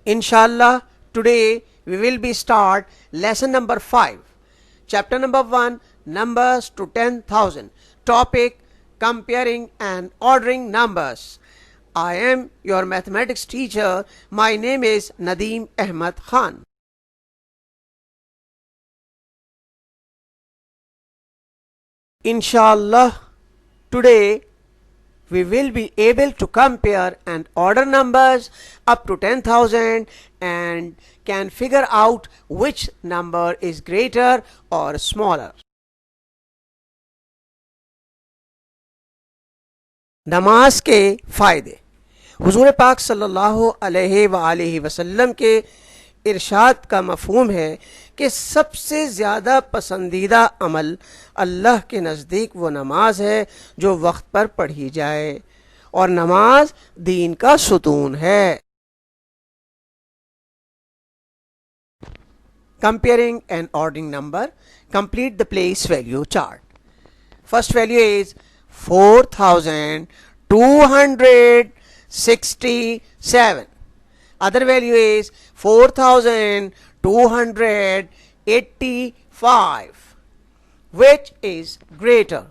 Inshallah, today we will be start lesson number 5, chapter number 1, numbers to 10,000. Topic: comparing and ordering numbers. I am your mathematics teacher. My name is Nadeem Ahmad Khan. Inshallah, today we will be able to compare and order numbers up to 10,000 and can figure out which number is greater or smaller. नमाज के फ़ायदे। हुज़ूर पाक सल्लल्लाहु अलैहि वसल्लम के इरशाद का मफ़हूम है कि सबसे ज़्यादा पसंदीदा अमल अल्लाह के नज़दीक वो नमाज है जो वक्त पर पढ़ी जाए, और नमाज दीन का सुतून है। Comparing and ordering number, complete the place value chart. First value is 4,267. Other value is 4,285. Which is greater,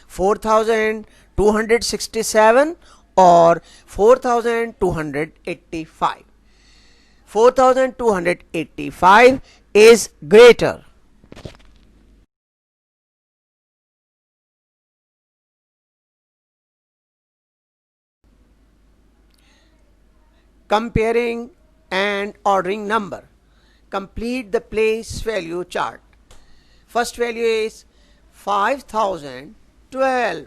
4,267 or 4,285? 4,285 is greater. Comparing and ordering number, complete the place value chart. First value is 5,012.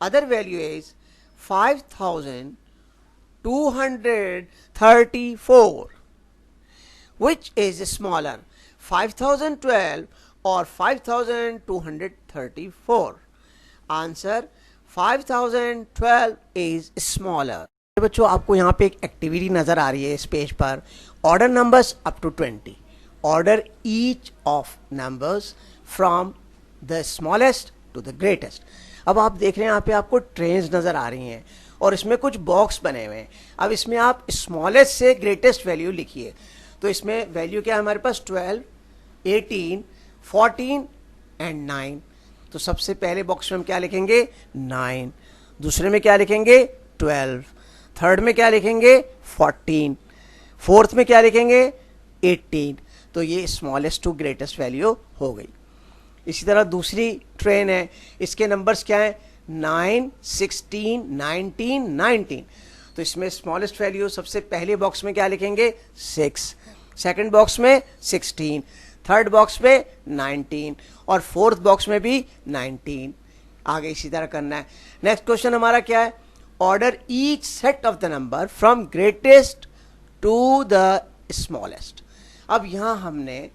Other value is 5,234. Which is smaller, 5,012 or 5,234? Answer: 5,012 is smaller. बच्चों, आपको यहाँ पे एक activity नज़र आ रही है इस page पर। Order numbers up to 20, order each of numbers from the smallest to the greatest. अब आप देख रहे हैं यहाँ पे आपको ट्रेन्स नज़र आ रही हैं और इसमें कुछ बॉक्स बने हुए हैं। अब इसमें आप स्मॉलेस्ट से ग्रेटेस्ट वैल्यू लिखिए। तो इसमें वैल्यू क्या है हमारे पास? 12, 18, 14 एंड 9। तो सबसे पहले बॉक्स में हम क्या लिखेंगे? 9। दूसरे में क्या लिखेंगे? 12। थर्ड में क्या लिखेंगे? 14। फोर्थ में क्या लिखेंगे? 18। तो ये स्मॉलेस्ट टू ग्रेटेस्ट वैल्यू हो गई। इसी तरह दूसरी ट्रेन है, इसके नंबर्स क्या हैं? 9, 16, 19, 19। तो इसमें स्मॉलेस्ट वैल्यू सबसे पहले बॉक्स में क्या लिखेंगे? 6। सेकंड बॉक्स में 16, थर्ड बॉक्स में 19 और फोर्थ बॉक्स में भी 19। आगे इसी तरह करना है। नेक्स्ट क्वेश्चन हमारा क्या है? Order each set of the number from greatest to the smallest. अब यहाँ हमने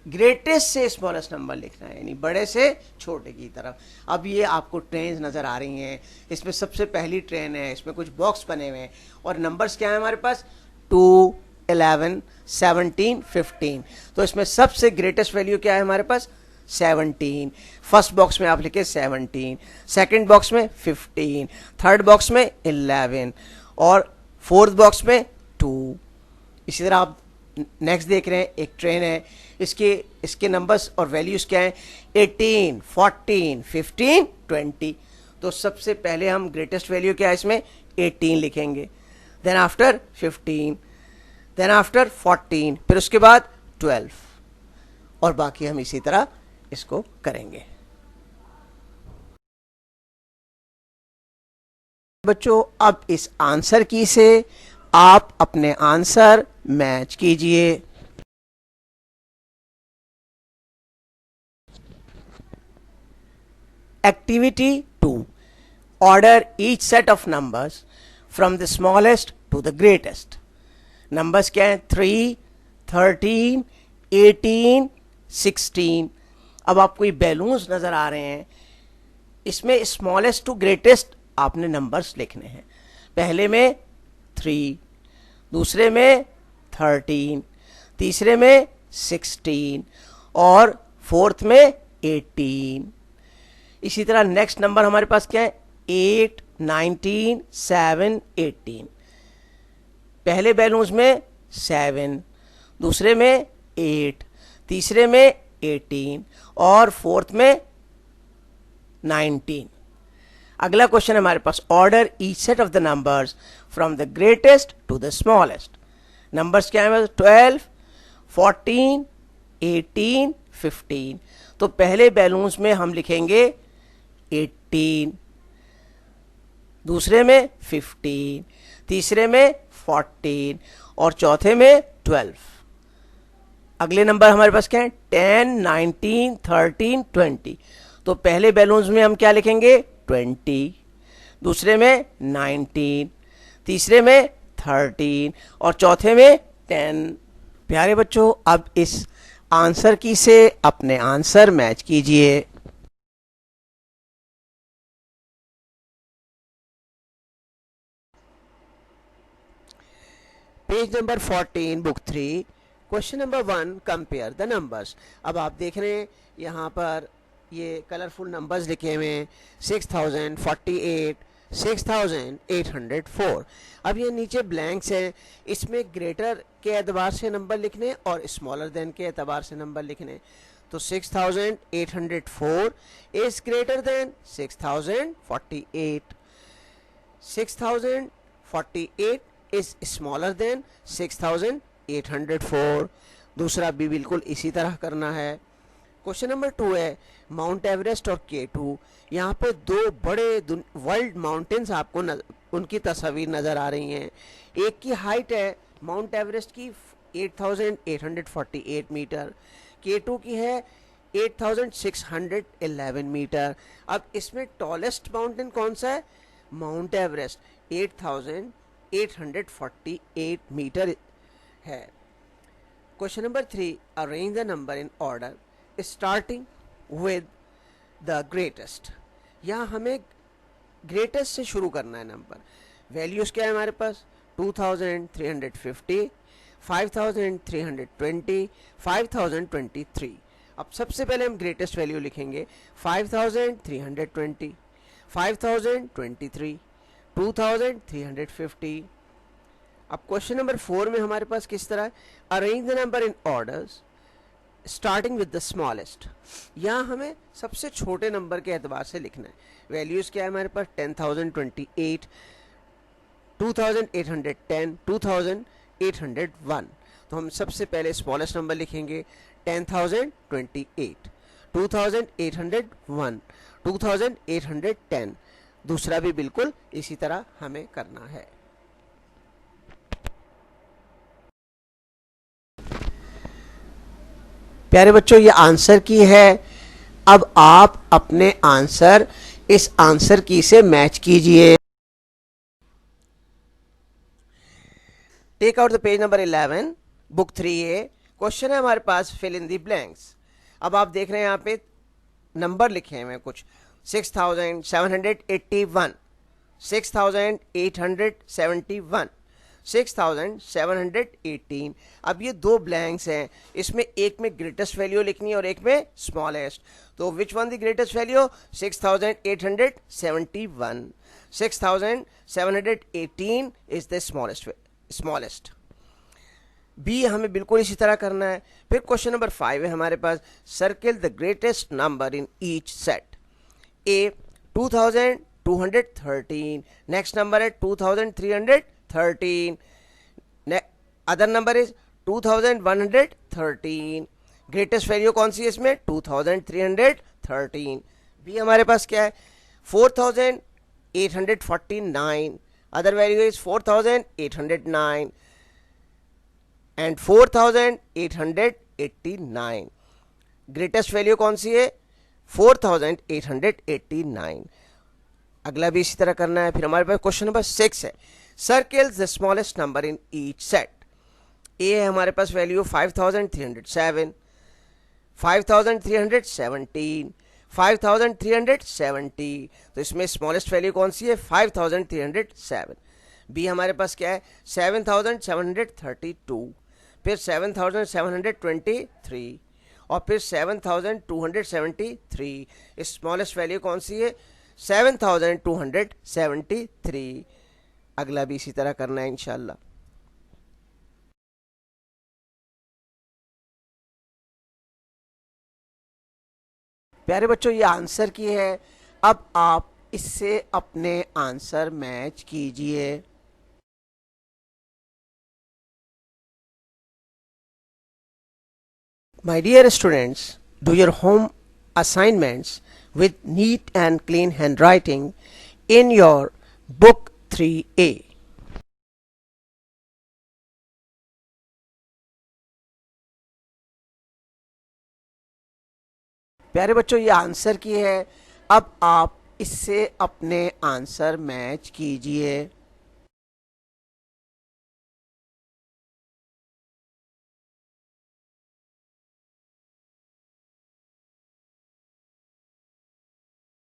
ग्रेटेस्ट से स्मॉलेस्ट नंबर लिखना है, यानी बड़े से छोटे की तरफ। अब ये आपको ट्रेन नज़र आ रही हैं। इसमें सबसे पहली ट्रेन है, इसमें कुछ बॉक्स बने हुए हैं और नंबर्स क्या है हमारे पास? 2, 11, 17, 15। तो इसमें सबसे ग्रेटेस्ट वैल्यू क्या है हमारे पास? 17। फर्स्ट बॉक्स में आप लिखे 17, सेकंड बॉक्स में 15, थर्ड बॉक्स में 11 और फोर्थ बॉक्स में 2। इसी तरह आप नेक्स्ट देख रहे हैं, एक ट्रेन है, इसके नंबर्स और वैल्यूज़ क्या हैं? 18, 14, 15, 20। तो सबसे पहले हम ग्रेटेस्ट वैल्यू क्या है इसमें? 18 लिखेंगे, देन आफ्टर 15, देन आफ्टर 14, फिर उसके बाद 12 और बाकी हम इसी तरह इसको करेंगे। बच्चों, अब इस आंसर की से आप अपने आंसर मैच कीजिए। Activity 2, order each set of numbers from the smallest to the greatest. Numbers क्या हैं? 3, 13, 18, 16। अब आपको ये बैलून्स नज़र आ रहे हैं, इसमें स्मॉलेस्ट टू ग्रेटेस्ट आपने नंबर्स लिखने हैं। पहले में 3, दूसरे में 13, तीसरे में 16 और फोर्थ में 18। इसी तरह नेक्स्ट नंबर हमारे पास क्या है? 8, 19, 7, 18। पहले बैलून्स में 7, दूसरे में 8, तीसरे में 18 और फोर्थ में 19। अगला क्वेश्चन हमारे पास, order each set of the numbers from the greatest to the smallest. Numbers क्या है? 12, 14, 18, 15। तो पहले बैलून्स में हम लिखेंगे 18, दूसरे में 15, तीसरे में 14 और चौथे में 12। अगले नंबर हमारे पास क्या है? 10, 19, 13, 20। तो पहले बैलून्स में हम क्या लिखेंगे? 20, दूसरे में 19, तीसरे में 13 और चौथे में 10। प्यारे बच्चों, अब इस आंसर की से अपने आंसर मैच कीजिए। Page number 14, book 3, question number 1, compare the numbers. अब आप देख रहे हैं यहाँ पर ये कलरफुल नंबर्स लिखे हुए हैं, 6048, 6804। अब ये नीचे ब्लैंक्स हैं, इसमें ग्रेटर के एतबार से नंबर लिखने और स्मॉलर देन के एतबार से नंबर लिखने। तो 6804 is greater than 6048, 6048 is smaller than 6804। दूसरा भी बिल्कुल इसी तरह करना है। क्वेश्चन नंबर 2 है, माउंट एवरेस्ट और K2, यहाँ पे दो बड़े वर्ल्ड माउंटेन्स आपको उनकी तस्वीर नज़र आ रही हैं। एक की हाइट है माउंट एवरेस्ट की 8848 मीटर, K2 की है 8611 मीटर। अब इसमें टॉलेस्ट माउंटेन कौन सा है? माउंट एवरेस्ट 8848 मीटर है। Question number 3, arrange the number in order starting with the greatest. यहाँ हमें ग्रेटेस्ट से शुरू करना है नंबर। वैल्यूज़ क्या है हमारे पास? 2350, 5320, 5023। अब सबसे पहले हम ग्रेटेस्ट वैल्यू लिखेंगे 5320, 5023, 2350। अब क्वेश्चन नंबर 4 में हमारे पास किस तरह है? Arrange the number in orders starting with the smallest. यहाँ हमें सबसे छोटे नंबर के एतबार से लिखना है। वैल्यूज़ क्या है हमारे पास? 10,028, 2,810, 2,801। तो हम सबसे पहले स्मॉलेस्ट नंबर लिखेंगे 10,028, 2,801, 2,810। दूसरा भी बिल्कुल इसी तरह हमें करना है। प्यारे बच्चों, ये आंसर की है। अब आप अपने आंसर इस आंसर की से मैच कीजिए। Take out the page number 11, book 3A। क्वेश्चन है हमारे पास, फिल इन दी ब्लैंक्स। अब आप देख रहे हैं यहाँ पे नंबर लिखे हुए हैं कुछ, 6781, 6871, 6718। अब ये दो ब्लैंक्स हैं, इसमें एक में ग्रेटेस्ट वैल्यू लिखनी है और एक में स्मॉलेस्ट। तो which one the greatest value? 6871, 6718 is the smallest. B हमें बिल्कुल इसी तरह करना है। फिर क्वेश्चन नंबर 5 है हमारे पास, circle the greatest number in each set. A 2213, next number है 2313, other number is 2113। Greatest value कौन सी है इसमें? 2313। बी हमारे पास क्या है? 4849, other value is 4809 and 4889। Greatest value कौन सी है? 4889। अगला भी इसी तरह करना है। फिर हमारे पास क्वेश्चन नंबर 6 है, circle the smallest number in each set. A है हमारे पास वैल्यू 5307, 5317, 5370। तो इसमें स्मॉलेस्ट वैल्यू कौन सी है? 5307। बी हमारे पास क्या है? 7732, फिर 7723 और फिर 7273। स्मॉलेस्ट वैल्यू कौन सी है? 7273। अगला भी इसी तरह करना है इंशाल्लाह। प्यारे बच्चों ये आंसर की है, अब आप इससे अपने आंसर मैच कीजिए। My dear students, do your home assignments with neat and clean handwriting in your book 3A. प्यारे बच्चों ये आंसर की है, अब आप इससे अपने आंसर मैच कीजिए।